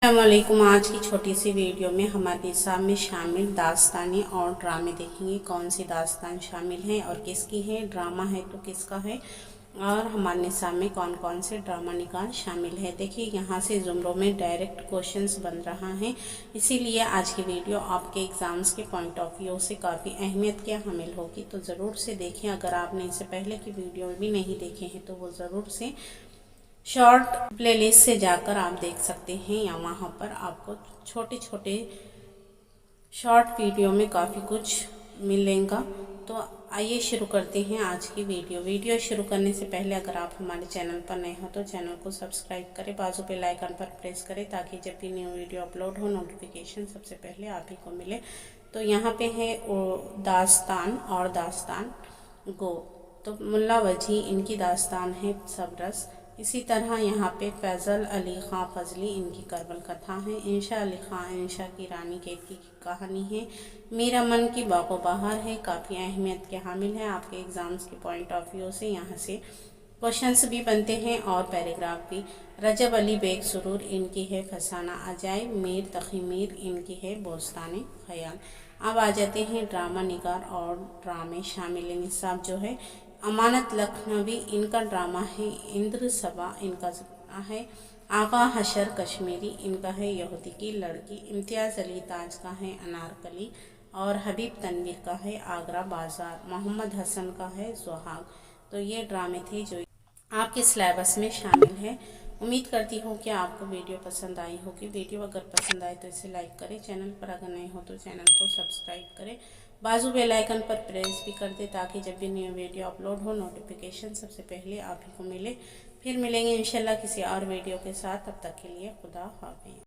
अस्सलामुअलैकुम। आज की छोटी सी वीडियो में हमारे निसाब में शामिल दास्तानें और ड्रामे देखेंगे। कौन सी दास्तान शामिल है और किसकी है, ड्रामा है तो किसका है, और हमारे निसाब में कौन कौन से ड्रामा निकाल शामिल है। देखिए यहाँ से जुमरों में डायरेक्ट क्वेश्चंस बन रहा है, इसीलिए आज की वीडियो आपके एग्ज़ाम्स के पॉइंट ऑफ व्यू से काफ़ी अहमियत के हामिल होगी, तो ज़रूर से देखें। अगर आपने इससे पहले की वीडियो भी नहीं देखे हैं तो वो ज़रूर से शॉर्ट प्लेलिस्ट से जाकर आप देख सकते हैं, या वहाँ पर आपको छोटे छोटे शॉर्ट वीडियो में काफ़ी कुछ मिलेगा। तो आइए शुरू करते हैं आज की वीडियो शुरू करने से पहले अगर आप हमारे चैनल पर नए हो तो चैनल को सब्सक्राइब करें, बाजू पे आइकन पर प्रेस करें ताकि जब भी न्यू वीडियो अपलोड हो नोटिफिकेशन सबसे पहले आप ही को मिले। तो यहाँ पे है दास्तान और दास्तान गो। तो मुल्ला वजी इनकी दास्तान है सबरस। इसी तरह यहाँ पे फैज़ल अली ख़ां फजली इनकी करबल कथा है। इंशा अली ख़ां इंशा की रानी कैदी की कहानी है। मेरा मन की बागो बहार है, काफ़ी अहमियत के हामिल है आपके एग्ज़ाम्स के पॉइंट ऑफ व्यू से। यहाँ से क्वेश्चंस भी बनते हैं और पैराग्राफ भी। रजब अली बेग सुरूर इनकी है फसाना अजाइब। मीर तकी मीर इनकी है बोस्तान ख्याल। अब आ जाते हैं ड्रामा निगार और ड्रामे शामिल निसाब जो है अमानत लखनवी इनका ड्रामा है। इंद्र सबा इनका है। आगा हशर कश्मीरी इनका है यहूदी की लड़की। इम्तियाज़ अली ताज का है अनारकली और हबीब तनवीर का है आगरा बाज़ार। मोहम्मद हसन का है सुहाग। तो ये ड्रामे थे जो आपके सिलेबस में शामिल है। उम्मीद करती हूँ कि आपको वीडियो पसंद आई होगी। वीडियो अगर पसंद आए तो इसे लाइक करें, चैनल पर अगर नए हो तो चैनल को सब्सक्राइब करें, बाजू बेल आइकन पर प्रेस भी कर दे ताकि जब भी न्यू वीडियो अपलोड हो नोटिफिकेशन सबसे पहले आप ही को मिले। फिर मिलेंगे इंशाल्लाह किसी और वीडियो के साथ, तब तक के लिए खुदा हाफिज़।